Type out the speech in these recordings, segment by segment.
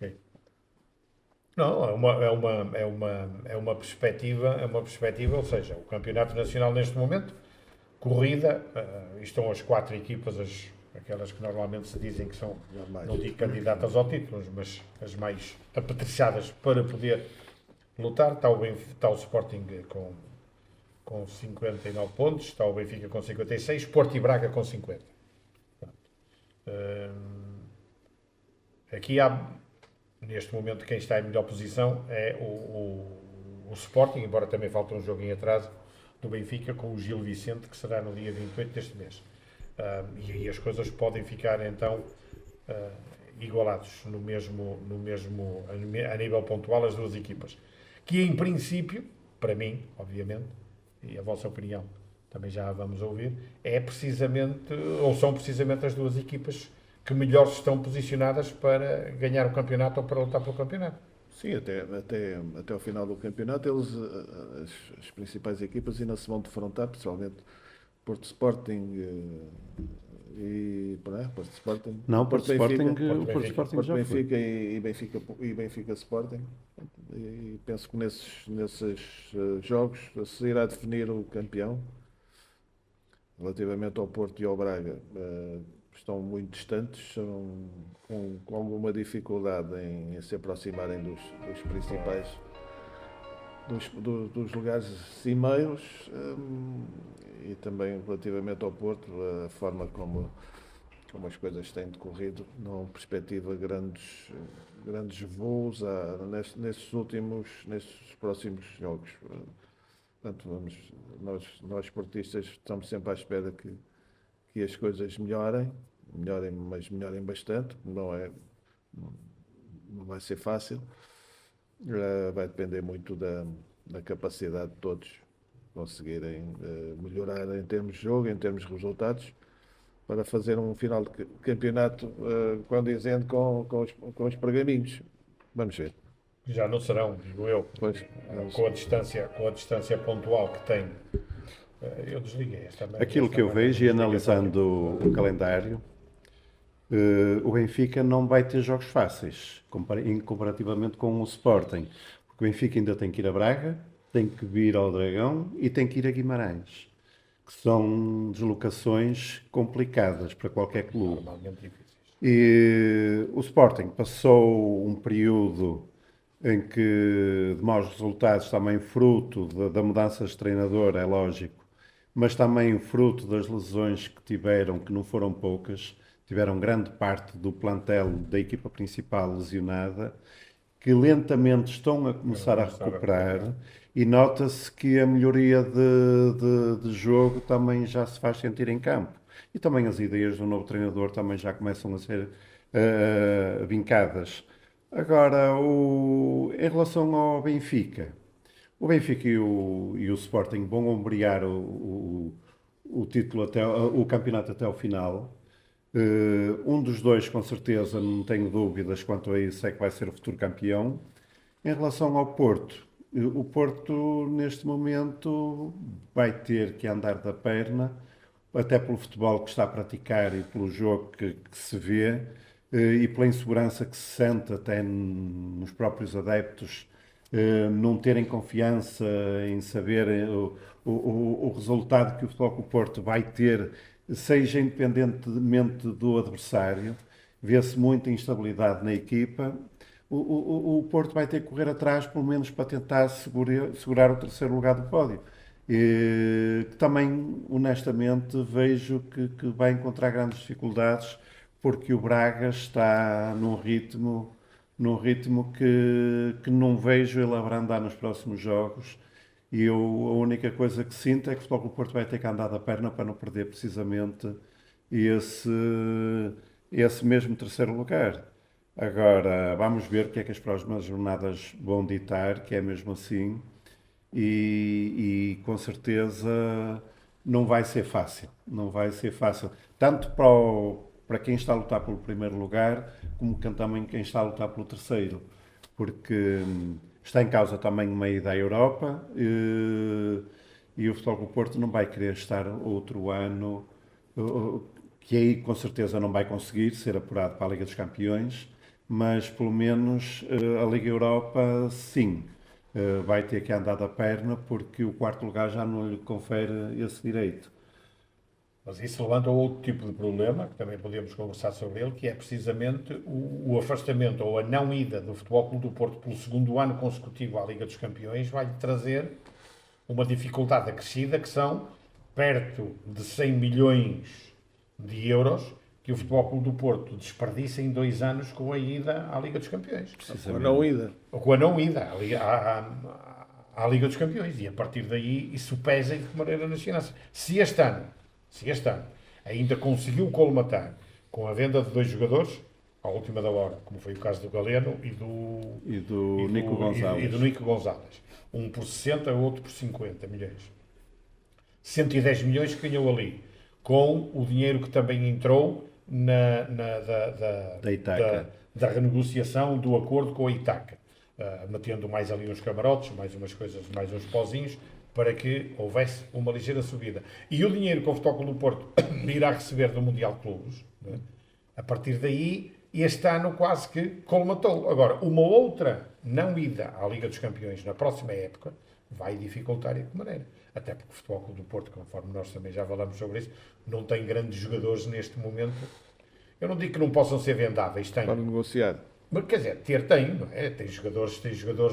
Ok. Não, é uma perspectiva, ou seja, o Campeonato Nacional neste momento, corrida, estão as quatro equipas, aquelas que normalmente se dizem que são, Normais. não digo candidatas ao título, mas as mais apetrechadas para poder lutar. Está o Sporting com 59 pontos, está o Benfica com 56, Porto e Braga com 50. Hum, Aqui há, neste momento, quem está em melhor posição é o Sporting, embora também falte um jogo em atraso do Benfica com o Gil Vicente, que será no dia 28 deste mês. E aí as coisas podem ficar então uh, igualados a nível pontual as duas equipas. Que em princípio, para mim, obviamente, e a vossa opinião também já a vamos ouvir, é precisamente, ou são precisamente as duas equipas que melhor estão posicionadas para ganhar o campeonato ou para lutar pelo campeonato. Sim, até ao final do campeonato, as principais equipas ainda se vão defrontar, principalmente Porto Sporting Porto Sporting, Não, Porto Benfica, O Porto Sporting Porto já foi. Benfica e Benfica Sporting. E penso que nesses jogos se irá definir o campeão. Relativamente ao Porto e ao Braga, estão muito distantes, são com alguma dificuldade em se aproximarem dos principais, dos lugares cimeiros, e também relativamente ao Porto, a forma como as coisas têm decorrido, não perspectiva grandes voos nestes próximos jogos. Portanto, nós esportistas estamos sempre à espera que as coisas mas melhorem bastante. Não vai ser fácil. Vai depender muito da capacidade de todos conseguirem melhorar em termos de jogo, em termos de resultados, para fazer um final de campeonato condizente com os pergaminhos. Vamos ver. Já não serão, digo eu, Pois, com a distância pontual que tem. Eu desliguei Aquilo que eu vejo e analisando o calendário, o Benfica não vai ter jogos fáceis, comparativamente com o Sporting. Porque o Benfica ainda tem que ir a Braga, tem que vir ao Dragão e tem que ir a Guimarães, que são deslocações complicadas para qualquer clube. Normalmente difíceis. E o Sporting passou um período em que de maus resultados, também fruto da mudança de treinador, é lógico, mas também fruto das lesões que tiveram, que não foram poucas, tiveram grande parte do plantel da equipa principal lesionada, que lentamente estão a começar a recuperar, e nota-se que a melhoria de jogo também já se faz sentir em campo. E também as ideias do novo treinador também já começam a ser vincadas. Agora, em relação ao Benfica, o Benfica e o Sporting vão ombrear o título o campeonato até ao final. Um dos dois, com certeza, não tenho dúvidas quanto a isso, é que vai ser o futuro campeão. Em relação ao Porto, o Porto, neste momento, vai ter que andar da perna, até pelo futebol que está a praticar e pelo jogo que se vê, e pela insegurança que se sente até nos próprios adeptos, não terem confiança em saber o resultado que o Futebol Clube do Porto vai ter, seja independentemente do adversário. Vê-se muita instabilidade na equipa. O Porto vai ter que correr atrás, pelo menos para tentar segurar o terceiro lugar do pódio. Também, honestamente, vejo que vai encontrar grandes dificuldades, porque o Braga está num ritmo que não vejo ele abrandar nos próximos jogos. E eu, a única coisa que sinto é que o Futebol Clube do Porto vai ter que andar da perna para não perder precisamente esse, esse mesmo terceiro lugar. Agora, vamos ver o que é que as próximas jornadas vão ditar, que é mesmo assim, e com certeza não vai ser fácil. Não vai ser fácil. Tanto para quem está a lutar pelo primeiro lugar, como também quem está a lutar pelo terceiro. Porque está em causa também uma ida à Europa, e o Futebol Clube do Porto não vai querer estar outro ano, que aí com certeza não vai conseguir ser apurado para a Liga dos Campeões, mas pelo menos a Liga Europa, sim, vai ter que andar da perna porque o quarto lugar já não lhe confere esse direito. Mas isso levanta outro tipo de problema, que também podemos conversar sobre ele, que é precisamente o afastamento ou a não ida do Futebol Clube do Porto pelo segundo ano consecutivo à Liga dos Campeões vai trazer uma dificuldade acrescida, que são perto de 100 milhões de euros que o Futebol Clube do Porto desperdiça em 2 anos com a ida à Liga dos Campeões. A não ida. Ou com a não ida à Liga dos Campeões. E a partir daí isso pesa e de que maneira nas finanças. Se este ano ainda conseguiu colmatar com a venda de 2 jogadores, à última da hora, como foi o caso do Galeno E do Nico Gonzalez. e do Nico Gonzalez. Um por 60, outro por 50 milhões. 110 milhões que ganhou ali, com o dinheiro que também entrou Da Itaca. da renegociação do acordo com a Itaca, metendo mais ali uns camarotes, mais umas coisas, mais uns pozinhos, para que houvesse uma ligeira subida. E o dinheiro que o Futebol Clube do Porto irá receber do Mundial de Clubes, né? A partir daí, este ano quase que colmatou. Agora, uma outra não ida à Liga dos Campeões na próxima época vai dificultar e de que maneira? Até porque o Futebol Clube do Porto, conforme nós também já falamos sobre isso, não tem grandes jogadores neste momento. Eu não digo que não possam ser vendáveis, tem. Para negociar. Mas, quer dizer, tem, não é? Tem jogadores,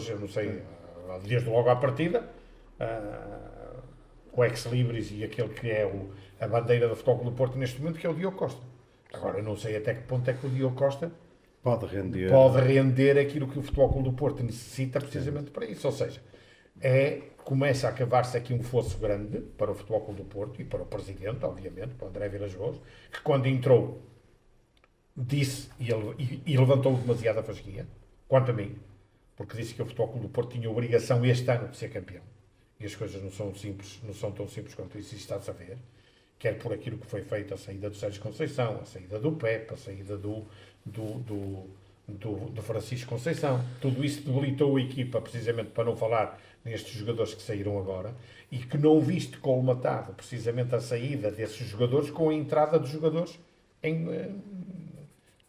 eu não sei, desde logo à partida, o ex-libris e aquele que é a bandeira do Futebol Clube do Porto neste momento, que é o Diogo Costa. Agora, eu não sei até que ponto é que o Diogo Costa Pode render. pode render aquilo que o Futebol Clube do Porto necessita precisamente para isso. Ou seja, começa a cavar-se aqui um fosso grande para o Futebol Clube do Porto e para o Presidente, obviamente, para o André Vilas-Boas, que quando entrou disse e levantou demasiada fasquia, quanto a mim, porque disse que o Futebol Clube do Porto tinha obrigação este ano de ser campeão. E as coisas não são simples, não são tão simples quanto isso está-se a ver. Quer por aquilo que foi feito, a saída do Sérgio Conceição, a saída do Pepe, a saída do Francisco Conceição. Tudo isso debilitou a equipa, precisamente para não falar nestes jogadores que saíram agora, e que não viste colmatado precisamente a saída desses jogadores com a entrada dos jogadores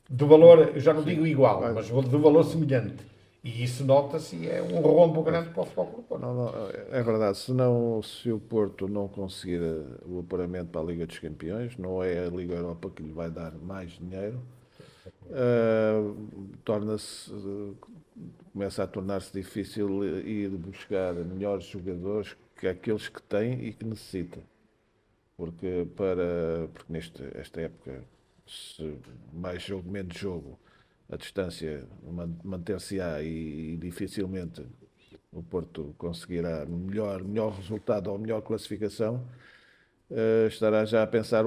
de valor, eu já não digo igual, mas de valor semelhante. E isso nota-se e é um rombo grande para o Futebol Clube do Porto. Não, é verdade. Se o Porto não conseguir o apuramento para a Liga dos Campeões, não é a Liga Europa que lhe vai dar mais dinheiro, começa a tornar-se difícil ir buscar melhores jogadores que aqueles que tem e que necessita. Porque esta época, mais jogo, menos jogo, a distância manter-se-á e dificilmente o Porto conseguirá melhor resultado ou melhor classificação, estará já a pensar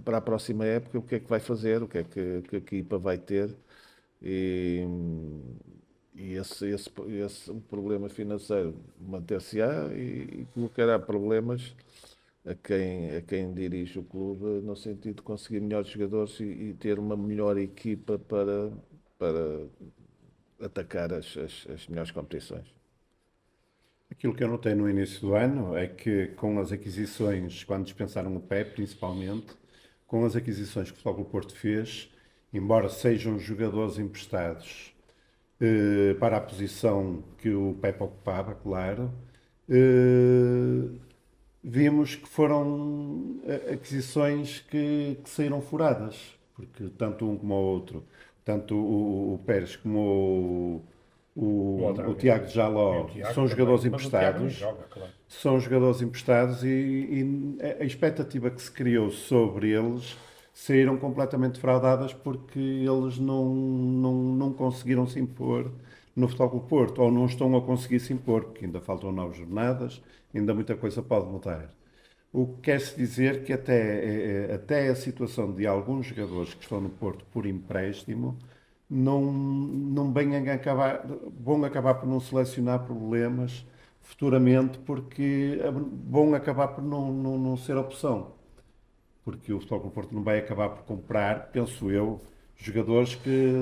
para a próxima época o que é que vai fazer, o que é que a equipa vai ter e esse problema financeiro manter-se-á e colocará problemas a quem dirige o clube, no sentido de conseguir melhores jogadores e ter uma melhor equipa para atacar as melhores competições. Aquilo que eu notei no início do ano é que com as aquisições, quando dispensaram o Pepe principalmente, com as aquisições que o Futebol Clube do Porto fez, embora sejam jogadores emprestados para a posição que o Pepe ocupava, claro, vimos que foram aquisições que saíram furadas, porque tanto um como o outro, tanto o Pérez como o Tiago Jaló são jogadores emprestados. São jogadores emprestados e a expectativa que se criou sobre eles saíram completamente defraudadas porque eles não conseguiram se impor no Futebol Clube do Porto, ou não estão a conseguir se impor, porque ainda faltam 9 jornadas, ainda muita coisa pode mudar. O que quer-se dizer que até a situação de alguns jogadores que estão no Porto por empréstimo não vão acabar por não selecionar problemas futuramente, porque vão acabar por não ser opção. Porque o Futebol Clube do Porto não vai acabar por comprar, penso eu, jogadores que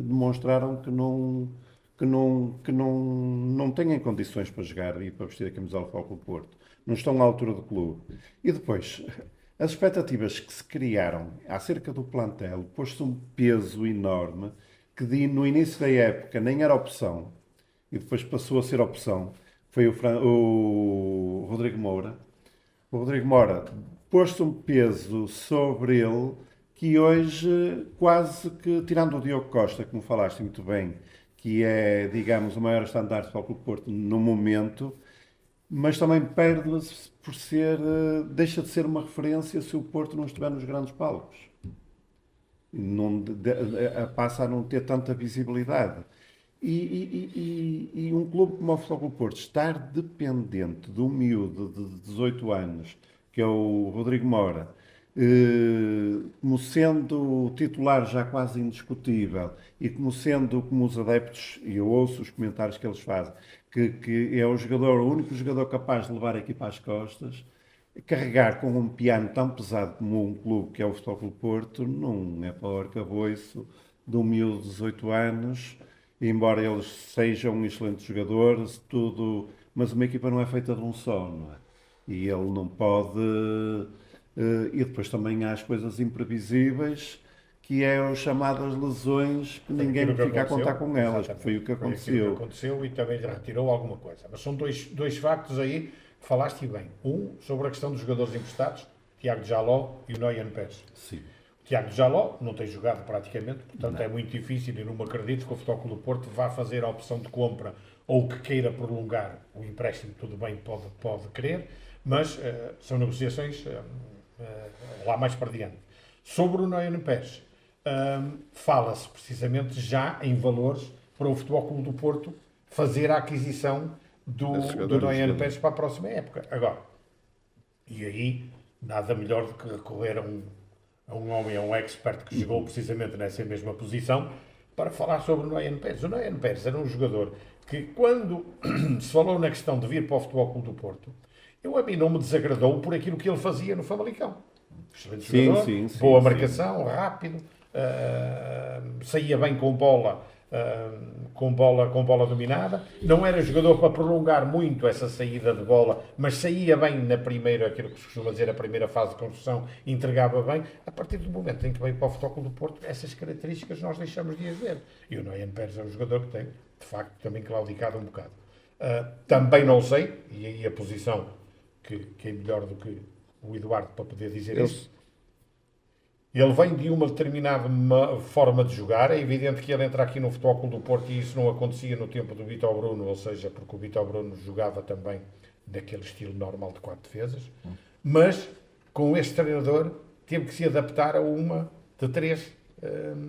demonstraram que não têm condições para jogar e para vestir a camisola do Futebol Clube do Porto. Não estão à altura do clube. E depois, as expectativas que se criaram acerca do plantel pôs-se um peso enorme que no início da época nem era opção e depois passou a ser opção. Foi o Rodrigo Moura. O Rodrigo Moura pôs-se um peso sobre ele que hoje quase que, tirando o Diogo Costa, como falaste muito bem, que é, digamos, o maior estandarte para o Clube Porto no momento, mas também perde-se por ser, deixa de ser uma referência se o Porto não estiver nos grandes palcos. Não, passa a não ter tanta visibilidade. E um clube como o Futebol Clube Porto estar dependente de um miúdo de 18 anos, que é o Rodrigo Moura, como sendo titular já quase indiscutível e como sendo como os adeptos, e eu ouço os comentários que eles fazem, que é o único jogador capaz de levar a equipa às costas, carregar com um piano tão pesado como um clube que é o Futebol Clube Porto, não é para o arcabouço de um miúdo de 18 anos, embora eles sejam um excelente jogador, tudo, mas uma equipa não é feita de um só, não é? E ele não pode. E depois também há as coisas imprevisíveis, que é as chamadas lesões, que Foi ninguém aquilo que fica a contar aconteceu, com elas, que exatamente. foi o que Foi aquilo aconteceu. que aconteceu e também lhe retirou alguma coisa. Mas são dois factos aí que falaste bem. Um, sobre a questão dos jogadores emprestados, Tiago Jaló e o Noyan Pérez. Sim. O Tiago Jaló não tem jogado praticamente, portanto é muito difícil e não me acredito que o Futebol Clube do Porto vá fazer a opção de compra ou que queira prolongar o empréstimo, tudo bem, pode querer, mas são negociações lá mais para diante. Sobre o Noyan Pérez, fala-se precisamente já em valores para o Futebol Clube do Porto fazer a aquisição do Noyan Pérez para a próxima época. Agora, e aí nada melhor do que recorrer a um homem, a um expert que jogou precisamente nessa mesma posição para falar sobre o Noyan Pérez. O Noyan Pérez era um jogador que, quando se falou na questão de vir para o Futebol Clube do Porto, a mim não me desagradou por aquilo que ele fazia no Famalicão. Excelente jogador, boa marcação, rápido, saía bem com bola, com bola dominada. Não era jogador para prolongar muito essa saída de bola, mas saía bem na primeira, aquilo que se costuma dizer, a primeira fase de construção, entregava bem. A partir do momento em que veio para o Futebol Clube do Porto, essas características nós deixamos de as ver. E o Noyan Pérez é um jogador que tem, de facto, também claudicado um bocado. Também não sei, e aí a posição que é melhor do que o Eduardo para poder dizer isso. Ele vem de uma determinada forma de jogar. É evidente que ele entra aqui no Futebol Clube do Porto e isso não acontecia no tempo do Vítor Bruno, ou seja, porque o Vítor Bruno jogava também daquele estilo normal de 4 defesas. Mas, com este treinador, teve que se adaptar a uma de 3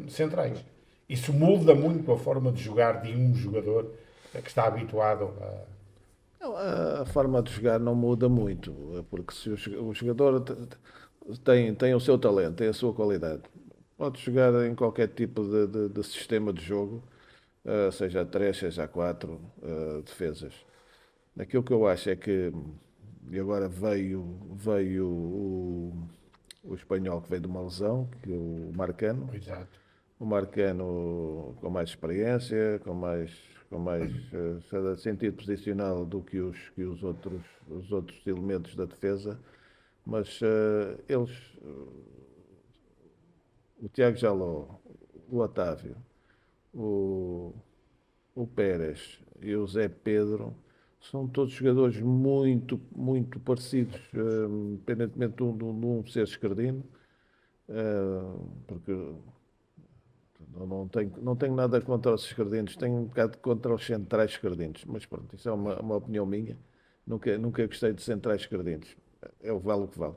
centrais. Isso muda muito a forma de jogar de um jogador que está habituado a... A forma de jogar não muda muito, porque se o jogador tem o seu talento, tem a sua qualidade, pode jogar em qualquer tipo de sistema de jogo, seja a 3, seja a 4 defesas. Aquilo que eu acho é que, e agora veio o espanhol que veio de uma lesão, que é o Marcano. Exato. O Marcano com mais experiência, com mais sentido posicional do que os outros elementos da defesa, mas o Tiago Jaló, o Otávio, o Pérez e o Zé Pedro são todos jogadores muito, muito parecidos, independentemente de um ser esquerdino, porque não tenho nada contra os esquerdinos, tenho um bocado contra os centrais esquerdinos, mas pronto, isso é uma opinião minha. Nunca gostei de centrais esquerdinos, é o vale o que vale.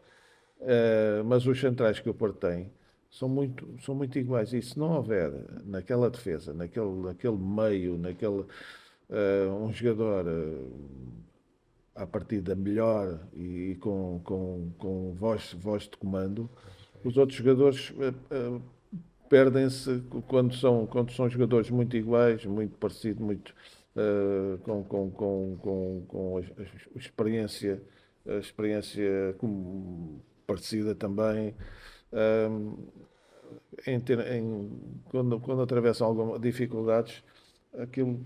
Mas os centrais que o Porto tem são muito iguais, e se não houver naquela defesa, naquele meio, um jogador à partida melhor e com voz de comando, os outros jogadores perdem-se quando são jogadores muito iguais, muito parecidos, muito com a experiência parecida também. Quando atravessam algumas dificuldades, aquilo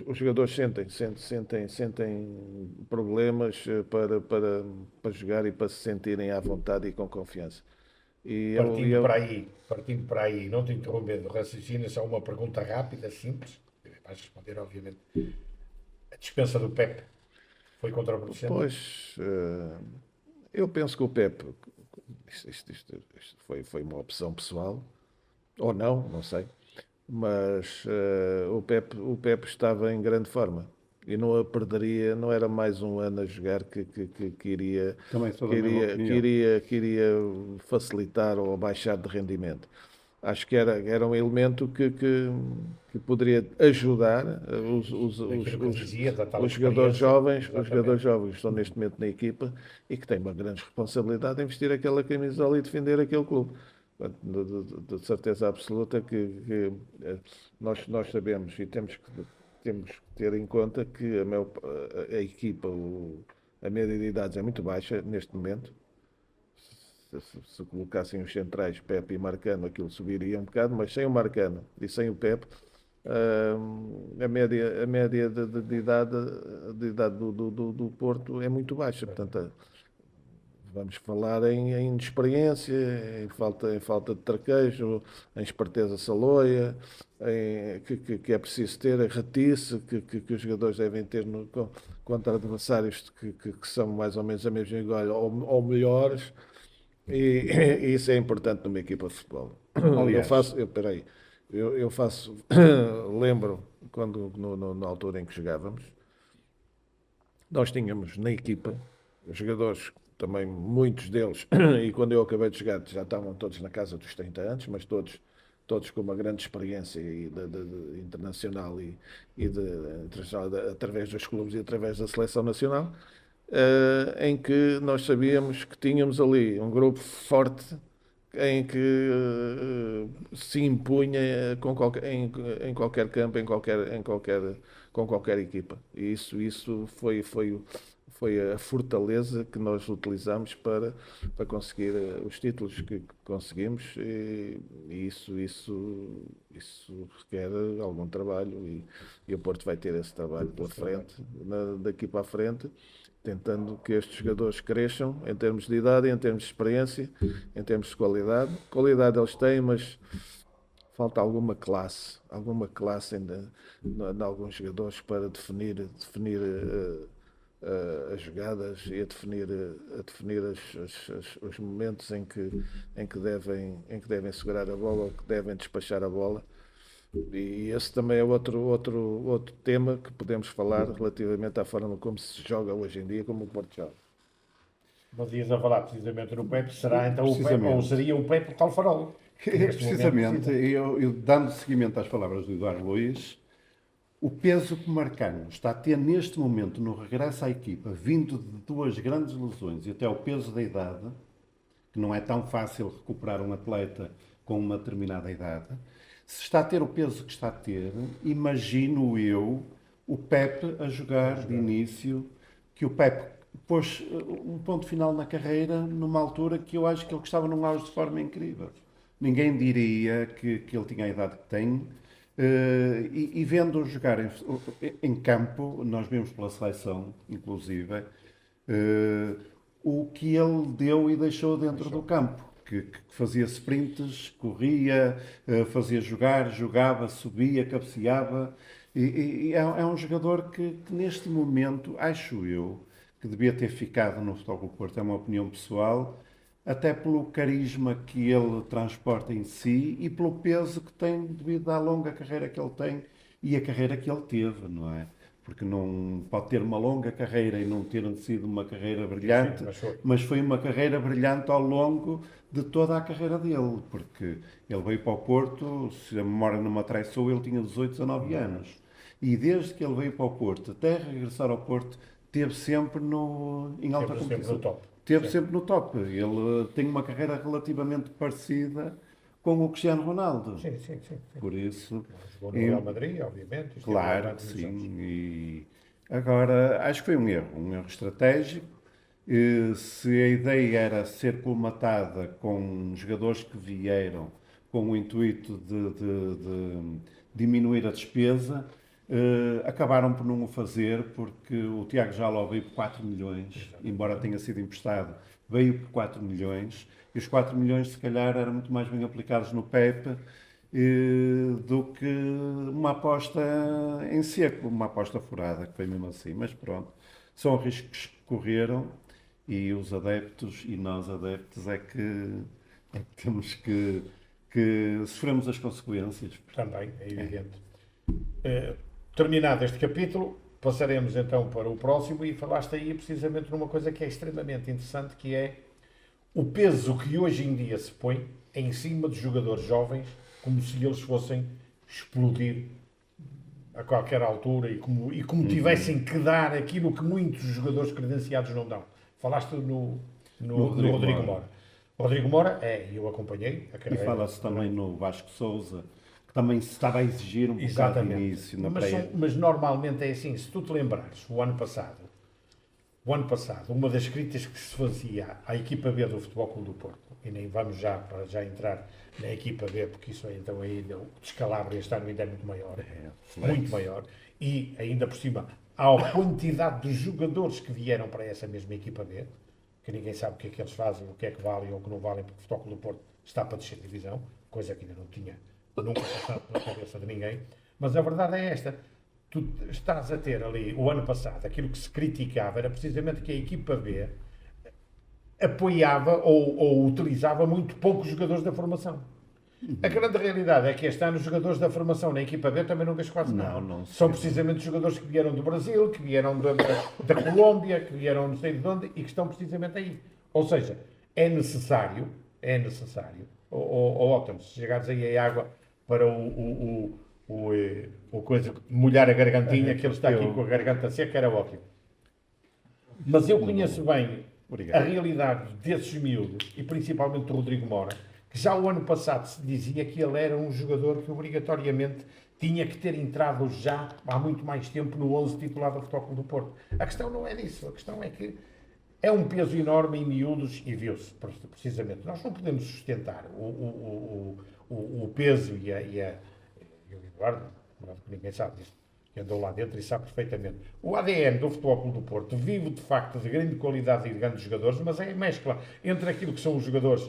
os jogadores sentem problemas para jogar e para se sentirem à vontade e com confiança. E Partindo para aí, não te interrompendo, raciocínio, só uma pergunta rápida, simples, vais responder, obviamente. A dispensa do Pepe foi contraproducente? pois, eu penso que o Pepe, isto foi uma opção pessoal, ou não sei, mas o Pepe estava em grande forma e não a perderia, não era mais um ano a jogar que iria, Também sou que da mesma iria, que opinião. iria, que iria facilitar ou baixar de rendimento. Acho que era um elemento que poderia ajudar Daquilo que dizia, da tal os jogadores experiência, jovens, os jogadores exatamente. jovens que estão neste momento na equipa e que têm uma grande responsabilidade em vestir aquela camisola e defender aquele clube. Portanto, de certeza absoluta que nós sabemos e temos que ter em conta que a equipa, a média de idades é muito baixa neste momento. Se colocassem os centrais, Pepe e Marcano, aquilo subiria um bocado, mas sem o Marcano e sem o Pepe, a média de idade do Porto é muito baixa. Portanto, vamos falar em inexperiência, em falta de traquejo, em esperteza saloia, que é preciso ter, a ratice que os jogadores devem ter contra adversários que são mais ou menos a mesma igual ou melhores. E, e isso é importante numa equipa de futebol. Aliás, Peraí, eu faço, lembro quando na altura em que jogávamos, nós tínhamos na equipa jogadores, também muitos deles, e quando eu acabei de chegar já estavam todos na casa dos 30 anos, mas todos com uma grande experiência internacional internacional através dos clubes e através da seleção nacional, em que nós sabíamos que tínhamos ali um grupo forte em que se impunha em qualquer campo, com qualquer equipa. E isso foi a fortaleza que nós utilizamos para conseguir os títulos que conseguimos e isso requer algum trabalho e o Porto vai ter esse trabalho pela frente, daqui para a frente, tentando que estes jogadores cresçam em termos de idade, em termos de experiência, em termos de qualidade. Qualidade eles têm, mas falta alguma classe ainda em alguns jogadores para definir as jogadas e a definir os momentos em que devem segurar a bola ou que devem despachar a bola. E esse também é outro tema que podemos falar relativamente à forma como se joga hoje em dia, como o Porto joga. Mas ias a falar precisamente no Pepe, será então o Pepe, ou precisamente. seria o Pepe o tal farol, que neste momento Precisamente, precisa. eu dando seguimento às palavras do Eduardo Luiz, o peso que o Marcano está a ter neste momento no regresso à equipa, vindo de duas grandes lesões e até o peso da idade, que não é tão fácil recuperar um atleta com uma determinada idade, se está a ter o peso que está a ter, imagino eu o Pepe a jogar de início, que o Pepe pôs um ponto final na carreira numa altura que eu acho que ele estava num auge de forma incrível. Ninguém diria que ele tinha a idade que tem. E vendo-o jogar em campo, nós vimos pela seleção, inclusive, o que ele deu e deixou dentro do campo. Que fazia sprints, corria, fazia jogar, jogava, subia, cabeceava. E é um jogador que neste momento, acho eu, que devia ter ficado no Futebol Clube do Porto. É uma opinião pessoal, até pelo carisma que ele transporta em si e pelo peso que tem devido à longa carreira que ele tem e a carreira que ele teve, não é? Porque não pode ter uma longa carreira e não ter sido uma carreira Sim, brilhante, mas foi. mas foi uma carreira brilhante ao longo de toda a carreira dele, porque ele veio para o Porto, se a memória não me atraiçou, ele tinha 18, 19 anos. E desde que ele veio para o Porto até regressar ao Porto, esteve sempre em alta Sempre no competição. top. Esteve Sim. sempre no top. Ele tem uma carreira relativamente parecida com o Cristiano Ronaldo. Sim, sim, sim, sim. Por isso, Jogou no Real Madrid, obviamente. Esteve lá claro que vários anos. sim. E agora, acho que foi um erro estratégico. Se a ideia era ser colmatada com jogadores que vieram com o intuito de diminuir a despesa, Acabaram por não o fazer porque o Tiago Jaló veio por 4 milhões, embora tenha sido emprestado, veio por 4 milhões, e os 4 milhões se calhar eram muito mais bem aplicados no Pepe do que uma aposta em seco, uma aposta furada, que foi mesmo assim. Mas pronto, são riscos que correram e os adeptos e nós adeptos é que temos que sofremos as consequências. Também, é evidente. Terminado este capítulo, passaremos então para o próximo e falaste aí precisamente numa coisa que é extremamente interessante, que é o peso que hoje em dia se põe em cima de jogadores jovens, como se eles fossem explodir a qualquer altura e como tivessem que dar aquilo que muitos jogadores credenciados não dão. Falaste no Rodrigo Mora. O Rodrigo Mora, eu acompanhei a E carreira. fala-se também no Vasco Souza, que também se estava a exigir um bocado de Exatamente. início na Mas normalmente é assim, se tu te lembrares, o ano passado, uma das críticas que se fazia à equipa B do Futebol Clube do Porto, e nem vamos já entrar na equipa B, porque isso é então ainda o descalabro este ano ainda é muito maior, muito maior, e ainda por cima, a quantidade de jogadores que vieram para essa mesma equipa B, que ninguém sabe o que é que eles fazem, o que é que valem ou o que não valem, porque o Futebol Clube do Porto está para descer divisão, coisa que ainda não tinha nunca passado pela cabeça de ninguém, mas a verdade é esta. Tu estás a ter ali, o ano passado, aquilo que se criticava era precisamente que a equipa B apoiava ou utilizava muito poucos jogadores da formação. A grande realidade é que este ano os jogadores da formação na equipa B também não vês quase nada. São precisamente jogadores que vieram do Brasil, que vieram da Colômbia, que vieram não sei de onde e que estão precisamente aí. Ou seja, é necessário, Otto, se chegares aí a água para o coisa, molhar a gargantinha, que ele está aqui com a garganta seca, era ótimo. Mas eu conheço bem a realidade desses miúdos, e principalmente do Rodrigo Mora, que já o ano passado se dizia que ele era um jogador que obrigatoriamente tinha que ter entrado já há muito mais tempo no 11 titular do Futebol Clube do Porto. A questão não é disso, a questão é que é um peso enorme em miúdos e viu-se, precisamente. Nós não podemos sustentar o peso e o Eduardo, que ninguém sabe disso, que andou lá dentro e sabe perfeitamente. O ADN do Futebol Clube do Porto vive de facto de grande qualidade e de grandes jogadores, mas é a mescla entre aquilo que são os jogadores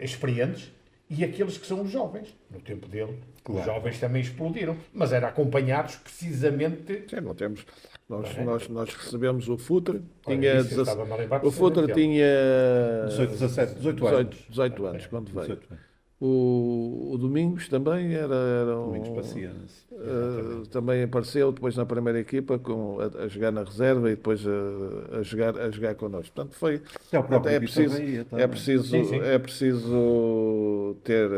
experientes e aqueles que são os jovens. No tempo dele, os jovens também explodiram, mas eram acompanhados precisamente... Sim, não temos... Nós recebemos o Futre, o Futre tinha 18 anos quando veio. O Domingos também era também apareceu depois na primeira equipa a jogar na reserva e depois a jogar connosco. Portanto, foi é preciso ter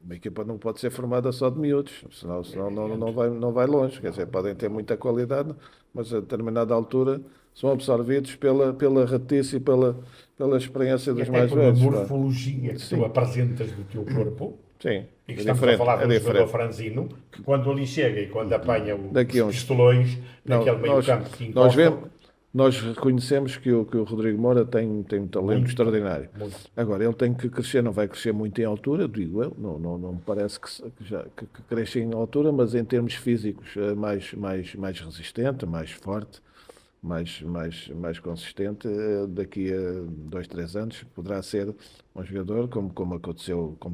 uma equipa, não pode ser formada só de miúdos, senão não vai longe. Quer dizer, podem ter muita qualidade, mas a determinada altura são absorvidos pela ratice e pela experiência dos mais velhos. A morfologia que tu apresentas do teu corpo, sim, e que estamos a falar de um jogador franzino, que quando ali chega e quando apanha os pistolões naquele meio campo que encosta... Nós reconhecemos que o Rodrigo Mora tem um talento extraordinário. Agora, ele tem que crescer, não vai crescer muito em altura, digo eu, não me parece que cresce em altura, mas em termos físicos mais resistente, mais forte, mais consistente, daqui a 2, 3 anos poderá ser um jogador como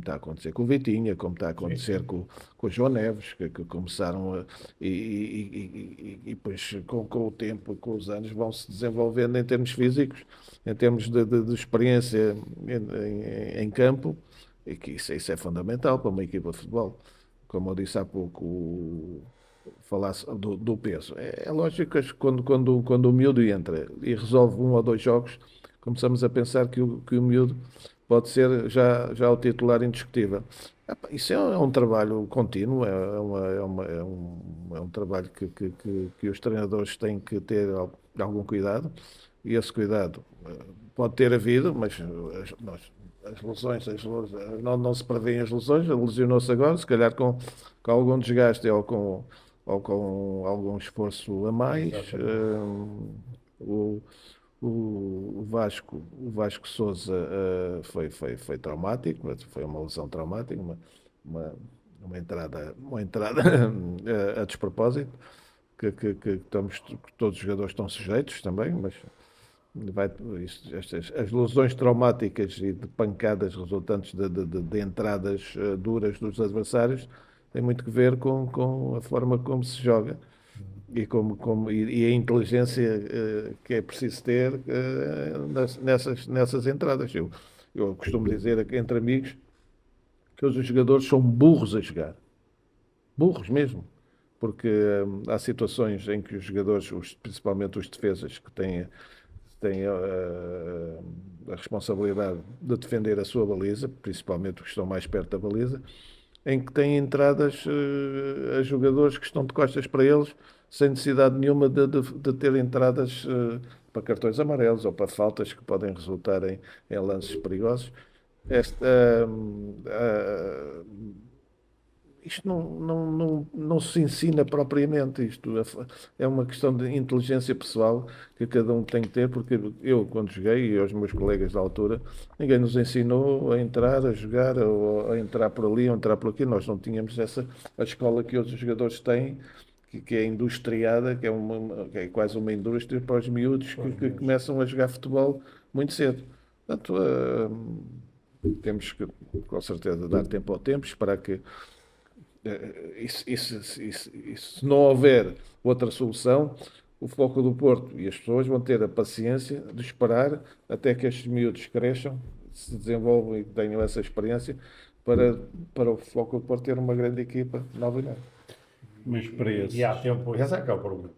está a acontecer com o Vitinha, como está a acontecer com o João Neves, que começaram e depois com o tempo, com os anos, vão se desenvolvendo em termos físicos, em termos de experiência em campo, e que isso é fundamental para uma equipa de futebol. Como eu disse há pouco, falasse do peso. É lógico que quando o miúdo entra e resolve 1 ou 2 jogos, começamos a pensar que o miúdo pode ser já o titular indiscutível. Isso é um trabalho contínuo, é um trabalho que os treinadores têm que ter algum cuidado, e esse cuidado pode ter havido, mas as lesões não se prevêem as lesões. Ele lesionou-se agora, se calhar com algum desgaste ou com algum esforço a mais. O Vasco Souza foi traumático, foi uma lesão traumática, uma entrada a despropósito, que estamos, que todos os jogadores estão sujeitos também, mas as lesões traumáticas e de pancadas resultantes de entradas duras dos adversários têm muito que ver com a forma como se joga e a inteligência que é preciso ter nessas entradas. Eu costumo dizer entre amigos que os jogadores são burros a jogar. Burros mesmo. Porque há situações em que os jogadores, principalmente os defesas, que têm a responsabilidade de defender a sua baliza, principalmente os que estão mais perto da baliza, em que têm entradas a jogadores que estão de costas para eles, sem necessidade nenhuma de ter entradas para cartões amarelos ou para faltas que podem resultar em lances perigosos. Isto não se ensina propriamente. Isto é uma questão de inteligência pessoal que cada um tem que ter, porque eu, quando joguei, e os meus colegas da altura, ninguém nos ensinou a entrar, a jogar, ou a entrar por ali, ou a entrar por aqui. Nós não tínhamos a escola que outros jogadores têm, que é industriada, que é quase uma indústria para os miúdos que começam a jogar futebol muito cedo. Portanto, temos que, com certeza, dar tempo ao tempo, esperar que se não houver outra solução, o Futebol Clube do Porto e as pessoas vão ter a paciência de esperar até que estes miúdos cresçam, se desenvolvam e tenham essa experiência para o Futebol Clube do Porto ter uma grande equipa novamente. Mas para esses... E há tempo, esse é que é o problema.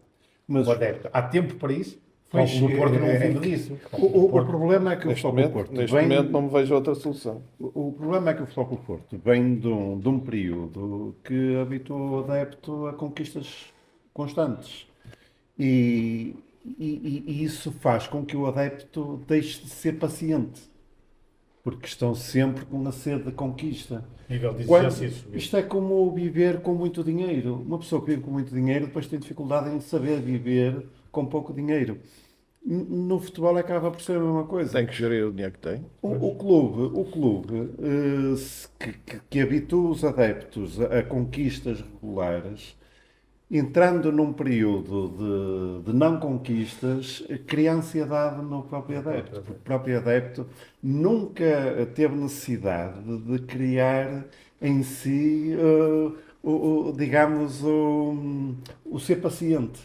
Mas, O adepto, há tempo para isso? Pois, O Porto não vive disso. o problema é que o Neste Futebol Clube do Porto neste vem... momento não me vejo outra solução. O problema é que o Futebol Clube do Porto vem de um período que habitua o adepto a conquistas constantes. E isso faz com que o adepto deixe de ser paciente. Porque estão sempre com a sede de conquista. Nível de Quando- exigência subir. isto é como viver com muito dinheiro. Uma pessoa que vive com muito dinheiro depois tem dificuldade em saber viver com pouco dinheiro. No futebol acaba por ser a mesma coisa. Tem que gerir o dinheiro que tem. O clube que habitua os adeptos a conquistas regulares, entrando num período de não conquistas, cria ansiedade no próprio adepto. Porque o próprio adepto nunca teve necessidade de criar em si, digamos, o ser paciente.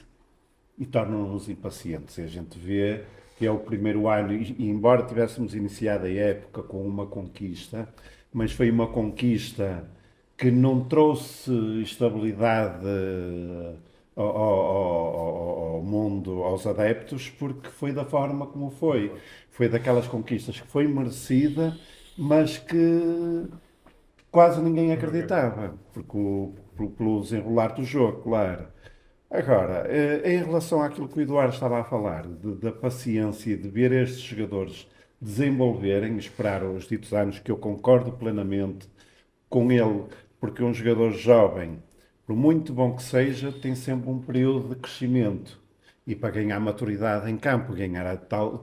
E tornam-nos impacientes. E a gente vê que é o primeiro ano, e embora tivéssemos iniciado a época com uma conquista, mas foi uma conquista que não trouxe estabilidade ao mundo, aos adeptos, porque foi da forma como foi. Foi daquelas conquistas que foi merecida, mas que quase ninguém acreditava, pelo desenrolar do jogo, claro. Agora, em relação àquilo que o Eduardo estava a falar, da paciência de ver estes jogadores desenvolverem, esperar os ditos anos, que eu concordo plenamente com ele, porque um jogador jovem, por muito bom que seja, tem sempre um período de crescimento. E para ganhar maturidade em campo, ganhar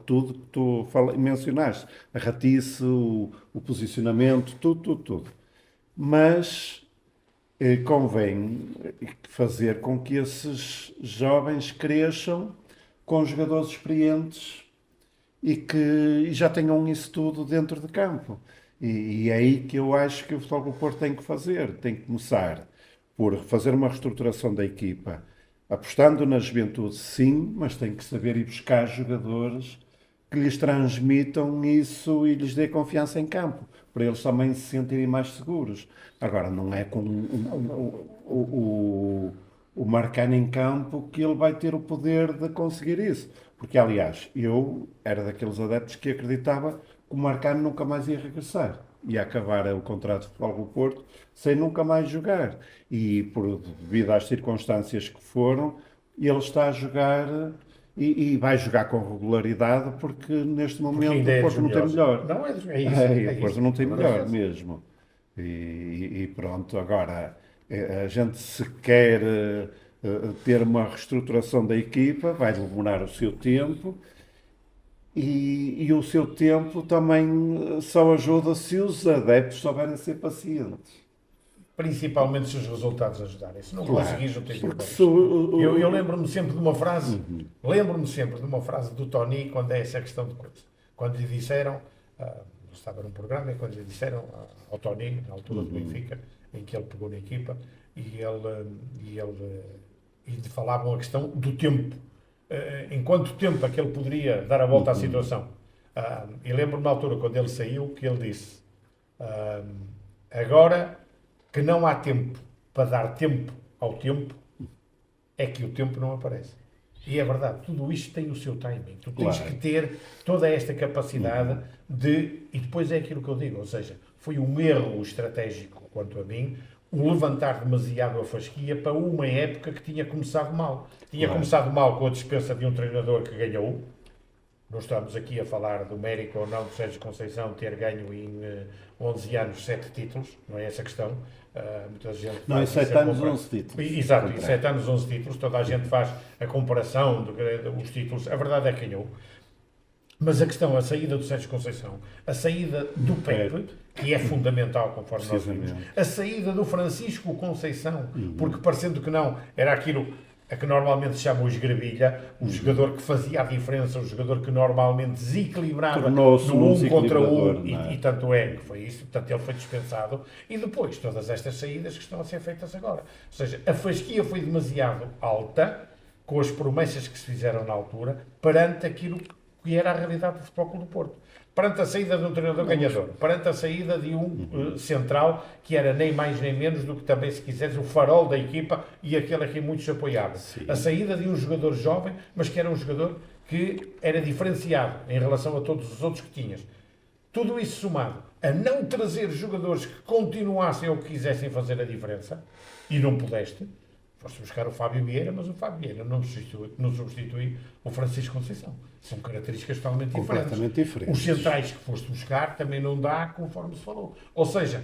tudo que tu mencionaste, a ratice, o posicionamento, tudo. Mas convém fazer com que esses jovens cresçam com jogadores experientes e que já tenham isso tudo dentro de campo. E é aí que eu acho que o Futebol Clube do Porto tem que fazer. Tem que começar por fazer uma reestruturação da equipa, apostando na juventude, sim, mas tem que saber ir buscar jogadores que lhes transmitam isso e lhes dê confiança em campo, para eles também se sentirem mais seguros. Agora, não é com o Marcano em campo que ele vai ter o poder de conseguir isso. Porque, aliás, eu era daqueles adeptos que acreditava que o Marcano nunca mais ia regressar. Ia acabar o contrato de Futebol Clube do Porto sem nunca mais jogar. E, devido às circunstâncias que foram, ele está a jogar... E vai jogar com regularidade porque neste momento o Porto não tem melhor. Não, é isso. O Porto não tem melhor mesmo. E pronto, agora a gente se quer ter uma reestruturação da equipa, vai demorar o seu tempo e o seu tempo também só ajuda se os adeptos souberem ser pacientes. principalmente se os resultados ajudarem. Se não conseguires, não tens Porque hipótese. Eu lembro-me sempre de uma frase, do Tony, quando é essa questão de coisa. Quando lhe disseram, estava num programa, e quando lhe disseram ao Tony, na altura do Benfica, em que ele pegou na equipa, e lhe falavam a questão do tempo. Em quanto tempo é que ele poderia dar a volta à situação. E lembro-me na altura, quando ele saiu, que ele disse, agora que não há tempo para dar tempo ao tempo, é que o tempo não aparece. E é verdade, tudo isto tem o seu timing. Tu tens que ter toda esta capacidade de... E depois é aquilo que eu digo, ou seja, foi um erro estratégico, quanto a mim, o levantar demasiado a fasquia para uma época que tinha começado mal. Tinha começado mal com a dispensa de um treinador que ganhou. Não estamos aqui a falar do mérito ou não do Sérgio Conceição ter ganho em 11 anos 7 títulos, não é essa a questão. Muita gente Não, em 7 anos 11 títulos. Exato, em 7 anos 11 títulos, toda a gente faz a comparação dos títulos, a verdade é que ganhou. Mas a questão, a saída do Sérgio Conceição, a saída do Pepe, que é fundamental, conforme nós vimos, a saída do Francisco Conceição, porque parecendo que não, era aquilo a que normalmente se chama o esgravilha, o jogador que fazia a diferença, o jogador que normalmente desequilibrava no 1 contra 1, e tanto é que foi isso, portanto ele foi dispensado, e depois todas estas saídas que estão a ser feitas agora. Ou seja, a fasquia foi demasiado alta, com as promessas que se fizeram na altura, perante aquilo que era a realidade do Futebol Clube do Porto. Perante a saída de um treinador ganhador, perante a saída de um central que era nem mais nem menos do que também, se quiseres, o farol da equipa e aquele a quem muitos se apoiavam. A saída de um jogador jovem, mas que era um jogador que era diferenciado em relação a todos os outros que tinhas. Tudo isso somado a não trazer jogadores que continuassem ou que quisessem fazer a diferença, e não pudeste, foste buscar o Fábio Vieira, mas o Fábio Vieira não substitui o Francisco Conceição. São características totalmente diferentes. Os centrais que foste buscar também não dá, conforme se falou. Ou seja,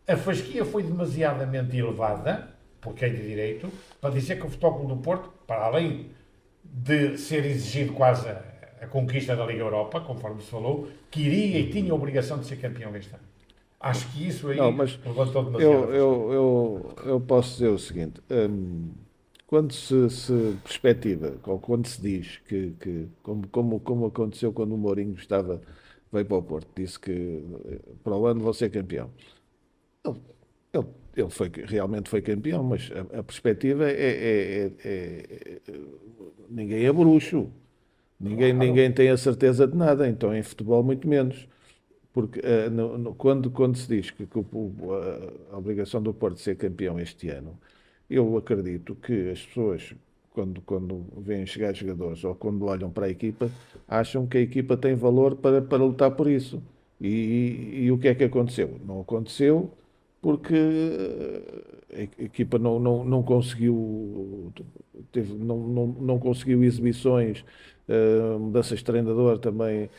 a fasquia foi demasiadamente elevada, por quem de direito, para dizer que o Futebol Clube do Porto, para além de ser exigido quase a conquista da Liga Europa, conforme se falou, queria e tinha a obrigação de ser campeão este ano. Acho que isso aí levantou demasiado. Eu posso dizer o seguinte, quando se perspectiva, ou quando se diz que como aconteceu quando o Mourinho veio para o Porto, disse que para o ano vou ser campeão. Ele realmente foi campeão, mas a perspectiva ninguém é bruxo, ninguém tem a certeza de nada, então em futebol muito menos. Porque quando se diz que a obrigação do Porto de ser campeão este ano, eu acredito que as pessoas, quando veem chegar jogadores ou quando olham para a equipa, acham que a equipa tem valor para lutar por isso. E o que é que aconteceu? Não aconteceu porque a equipa não conseguiu, não conseguiu exibições, mudanças de treinador também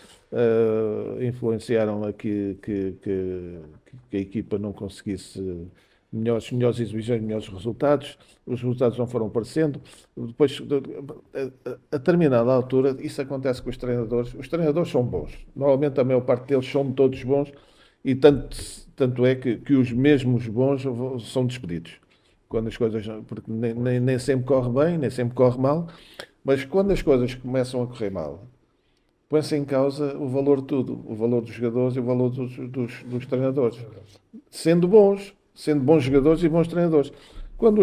influenciaram a que a equipa não conseguisse melhores exibições, melhores resultados. Os resultados não foram aparecendo. Depois, a determinada altura, isso acontece com os treinadores. Os treinadores são bons. Normalmente a maior parte deles são todos bons e tanto é que os mesmos bons são despedidos. Quando as coisas, porque nem sempre corre bem, nem sempre corre mal, mas quando as coisas começam a correr mal, põe-se em causa o valor de tudo, o valor dos jogadores e o valor dos treinadores. Sendo bons jogadores e bons treinadores. Quando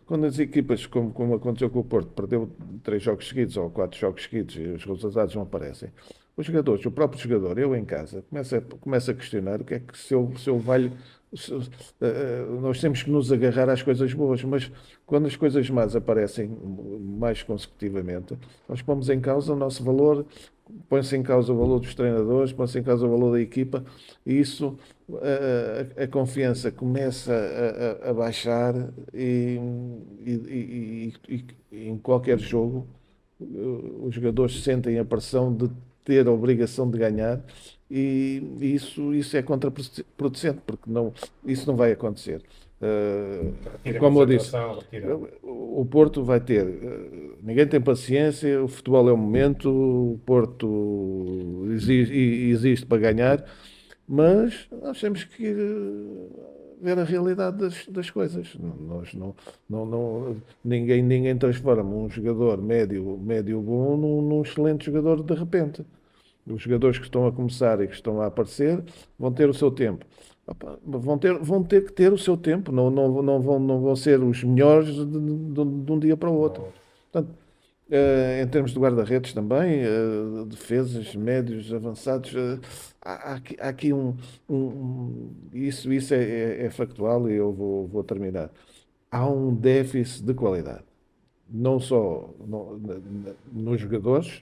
quando as equipas, como aconteceu com o Porto, perdeu 3 jogos seguidos ou 4 jogos seguidos e os resultados não aparecem, os jogadores, o próprio jogador, eu em casa, começa a questionar o que é que se eu valho. Nós temos que nos agarrar às coisas boas, mas quando as coisas más aparecem mais consecutivamente, nós pomos em causa o nosso valor, põe-se em causa o valor dos treinadores, põe-se em causa o valor da equipa, e isso, a confiança começa a baixar e em qualquer jogo os jogadores sentem a pressão de ter a obrigação de ganhar e isso é contraproducente, porque isso não vai acontecer. Como eu disse, o Porto vai ter... Ninguém tem paciência, o futebol é o momento, o Porto existe para ganhar, mas nós temos que ir ver a realidade das coisas. Ninguém transforma um jogador médio bom num excelente jogador de repente. Os jogadores que estão a começar e que estão a aparecer vão ter o seu tempo. Opa, vão ter que ter o seu tempo, não vão ser os melhores de um dia para o outro. Portanto, em termos de guarda-redes também, defesas, médios, avançados, há aqui isso é factual e eu vou terminar. Há um déficit de qualidade, não só nos jogadores,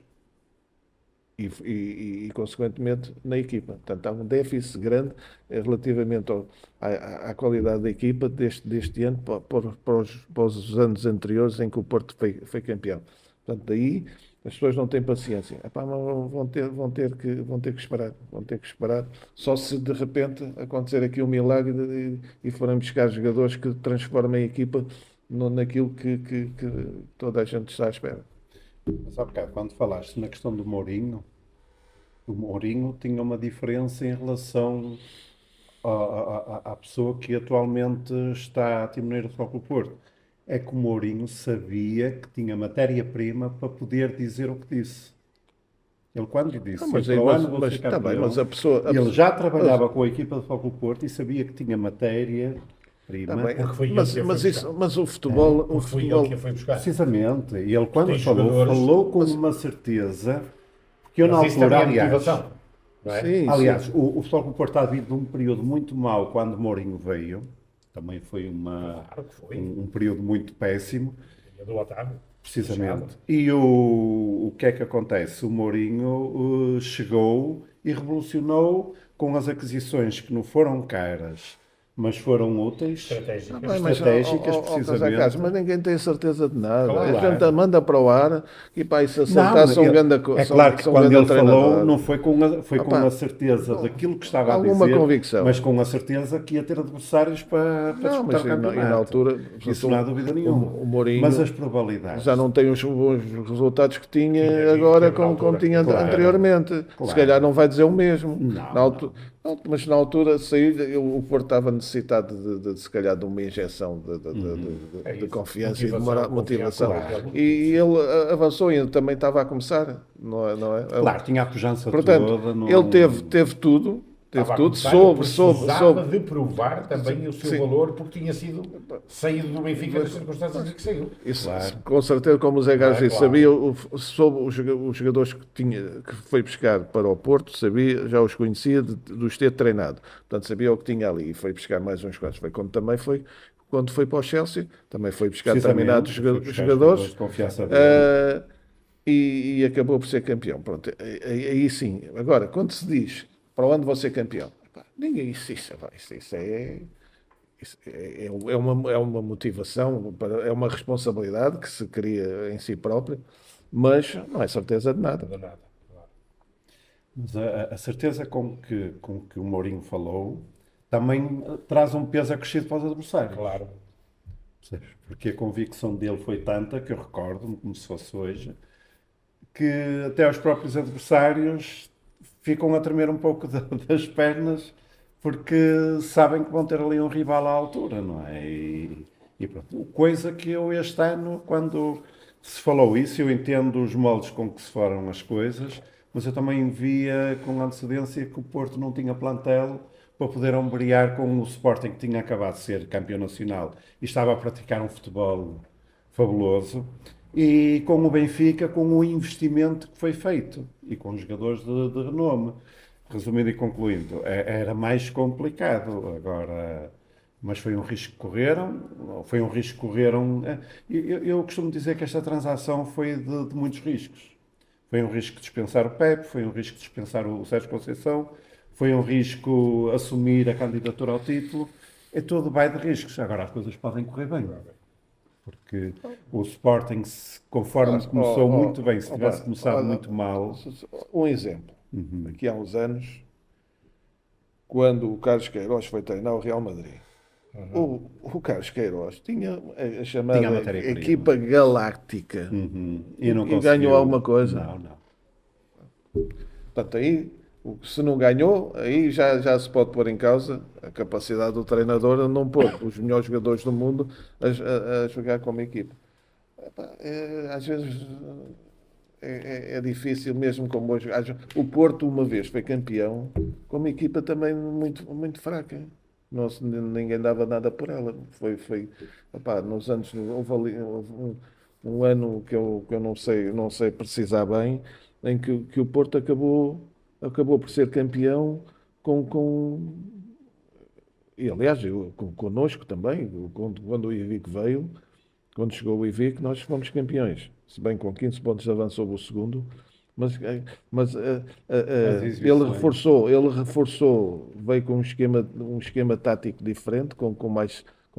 e, consequentemente, na equipa. Portanto, há um déficit grande relativamente à qualidade da equipa deste ano para os anos anteriores em que o Porto foi campeão. Portanto, daí as pessoas não têm paciência. Epá, mas vão ter que esperar. Vão ter que esperar. Só se de repente acontecer aqui um milagre e forem buscar jogadores que transformem a equipa naquilo que toda a gente está à espera. Mas há bocado, quando falaste na questão do Mourinho, o Mourinho tinha uma diferença em relação à pessoa que atualmente está a timoneiro do Futebol Clube do Porto. É que o Mourinho sabia que tinha matéria-prima para poder dizer o que disse. Ele quando disse, para o ano vou ser campeão, tá bem, mas ele já trabalhava com a equipa do Futebol Clube do Porto e sabia que tinha matéria-prima. Mas o futebol, Foi ele que a foi buscar. Precisamente. E ele quando Tem falou jogadores- com uma certeza, porque eu na Mas isso altura, também é aliás, motivação. Não é? Sim, aliás, sim. o Futebol Clube do Porto está a vir de um período muito mau quando Mourinho veio. Também foi Claro que foi. um período muito péssimo, E a do Otávio. precisamente. E o que é que acontece? O Mourinho chegou e revolucionou com as aquisições que não foram caras, mas foram úteis, Estratégica. estratégicas, precisamente. Mas ninguém tem certeza de nada. Claro. A gente manda para o ar e para isso acertar Não, são grande é claro que são quando grande ele falou, treinador. não foi com Opa, a certeza daquilo que estava a alguma dizer, convicção. mas com a certeza que ia ter adversários para Não, disputar mas o campeonato. e na altura Isso não há dúvida nenhuma. o Mourinho Mas as probabilidades. já não tem os bons resultados que tinha Tinha, agora teve na como altura. tinha Claro. anteriormente. Se Claro. calhar não vai dizer o mesmo. Não, Na altura, mas na altura saiu, o Porto estava necessitado se calhar de uma injeção É de isso. confiança e de Motivação, motivação. claro. E ele avançou e também estava a começar, não é? Claro, tinha a pujança Portanto, toda. ele teve tudo, Estava a soube, começar, precisava soube. de provar também o seu Sim. valor, porque tinha sido saído do Benfica nas circunstâncias em que saiu. Isso, Claro. com certeza, como o Zé Gás disse, Claro. sabia, soube os jogadores que foi buscar para o Porto, sabia, já os conhecia de os ter treinado. Portanto, sabia o que tinha ali e foi buscar mais uns quantos. Foi quando foi para o Chelsea, também foi buscar determinados Precisamente, foi buscar jogadores de confiança dele. e acabou por ser campeão. Pronto, aí sim. Agora, quando se diz para onde vou ser campeão, epá, ninguém é uma motivação, é uma responsabilidade que se cria em si próprio, mas não é certeza de nada. Não nada. Claro. Mas a certeza com que o Mourinho falou também traz um peso acrescido para os adversários. Claro. Percebes? Porque a convicção dele foi tanta, que eu recordo-me, como se fosse hoje, que até os próprios adversários ficam a tremer um pouco das pernas, porque sabem que vão ter ali um rival à altura, não é? E pronto. Coisa que eu este ano, quando se falou isso, eu entendo os moldes com que se foram as coisas, mas eu também via com antecedência que o Porto não tinha plantel para poder ombrear com o Sporting, que tinha acabado de ser campeão nacional e estava a praticar um futebol fabuloso, e com o Benfica, com o investimento que foi feito e com os jogadores de renome. Resumindo e concluindo, era mais complicado agora, mas foi um risco que correram. Eu costumo dizer que esta transação foi de muitos riscos. Foi um risco dispensar o Pepe, foi um risco dispensar o Sérgio Conceição, foi um risco assumir a candidatura ao título. É tudo vai de riscos. Agora as coisas podem correr bem. Porque o Sporting, conforme começou muito bem, se tivesse começado muito mal... Um exemplo. Aqui há uns anos, quando o Carlos Queiroz foi treinar o Real Madrid, o Carlos Queiroz tinha a chamada Tinha a matéria-prima. equipa galáctica E não e conseguiu. ganhou alguma coisa. Não. Portanto, aí Se não ganhou, aí já se pode pôr em causa a capacidade do treinador a não pôr os melhores jogadores do mundo a jogar como equipa. Epá, às vezes é difícil, mesmo como hoje. O Porto, uma vez, foi campeão com uma equipa também muito fraca. Ninguém dava nada por ela. Epá, nos anos. Houve um ano que eu não sei precisar bem, em que o Porto acabou por ser campeão com e aliás, connosco também, quando o Ivic veio, quando chegou o Ivic, nós fomos campeões. Se bem com 15 pontos de avanço sobre o segundo, mas As ele reforçou, veio com um esquema tático diferente, com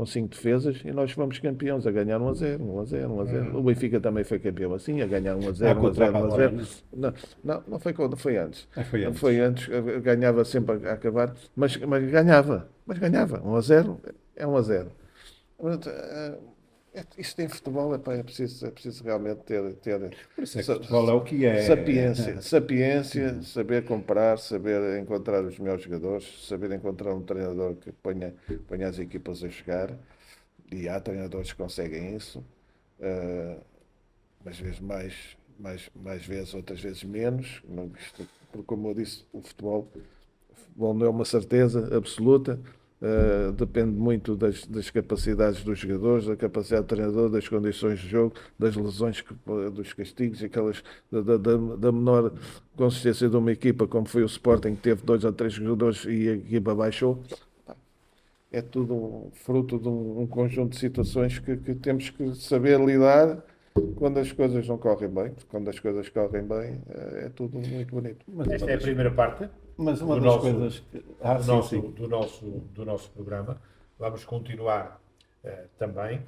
5 defesas, e nós fomos campeões a ganhar 1-0, 1-0, 1-0. O Benfica também foi campeão assim, a ganhar 1-0, contra a 1-0, Valência. 1-0. Não foi antes. Foi antes. Foi antes, ganhava sempre a acabar, mas ganhava, 1-0, é 1-0. Isto em futebol é preciso realmente ter Por isso é que o futebol é o que é. sapiência, saber comprar, saber encontrar os melhores jogadores, saber encontrar um treinador que ponha as equipas a jogar. E há treinadores que conseguem isso, umas vezes mais vezes, outras vezes menos. Porque, como eu disse, o futebol não é uma certeza absoluta. Depende muito das capacidades dos jogadores, da capacidade do treinador, das condições de jogo, das lesões, dos castigos, da menor consistência de uma equipa, como foi o Sporting, que teve 2 ou 3 jogadores e a equipa baixou. É tudo fruto de um conjunto de situações que temos que saber lidar quando as coisas não correm bem. Porque quando as coisas correm bem, é tudo muito bonito. Esta é a primeira parte Mas uma do das nosso- coisas que. Sim. do nosso programa. Vamos continuar também.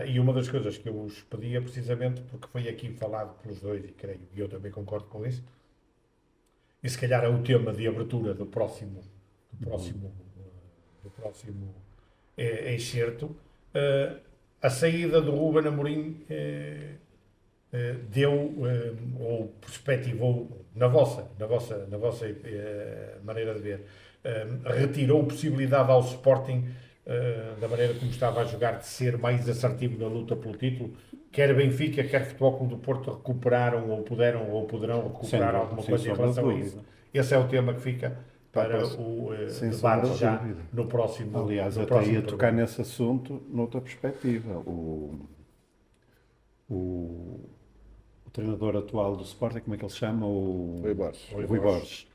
E uma das coisas que eu vos pedi é precisamente porque foi aqui falado pelos dois, e creio, e eu também concordo com isso, e se calhar é o tema de abertura do próximo excerto. A saída do Ruben Amorim deu ou perspectivou na vossa maneira de ver, retirou possibilidade ao Sporting da maneira como estava a jogar de ser mais assertivo na luta pelo título. Quer Benfica, quer Futebol Clube do Porto recuperaram ou poderão recuperar alguma coisa em relação a isso. Esse é o tema que fica para o Sem debate sombra de já dúvida. no próximo. Aliás, no até próximo ia tocar programa. nesse assunto noutra perspectiva. O treinador atual do Sporting, como é que ele se chama? Rui Borges. Rui Borges.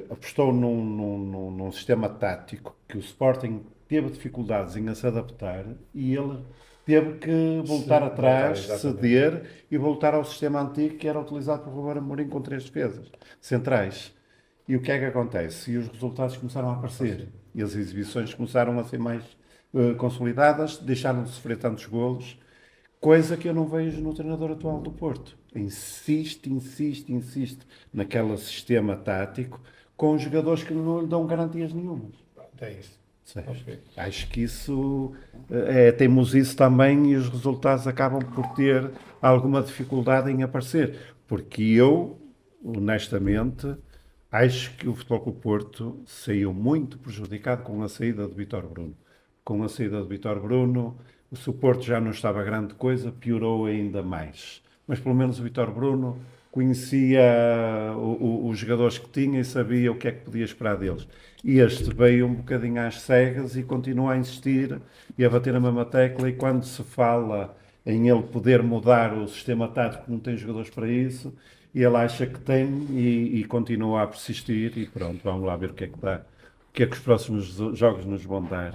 Apostou num sistema tático que o Sporting teve dificuldades em se adaptar e ele teve que voltar atrás, exatamente. ceder e voltar ao sistema antigo que era utilizado por Ruben Amorim com 3 defesas centrais. E o que é que acontece? E os resultados começaram a aparecer. E as exibições começaram a ser mais consolidadas, deixaram de sofrer tantos golos, coisa que eu não vejo no treinador atual do Porto. Insiste naquele sistema tático com jogadores que não lhe dão garantias nenhumas. É isso. Ok. Acho que isso teimosice também e os resultados acabam por ter alguma dificuldade em aparecer. Porque eu, honestamente, acho que o Futebol Clube do Porto saiu muito prejudicado com a saída de Vítor Bruno. Com a saída de Vítor Bruno, se o Porto já não estava grande coisa, piorou ainda mais. Mas pelo menos o Vítor Bruno conhecia os jogadores que tinha e sabia o que é que podia esperar deles. E este veio um bocadinho às cegas e continua a insistir e a bater na mesma tecla, e quando se fala em ele poder mudar o sistema tático, não tem jogadores para isso, e ele acha que tem e continua a persistir, e pronto, vamos lá ver o que é que dá, o que é que os próximos jogos nos vão dar.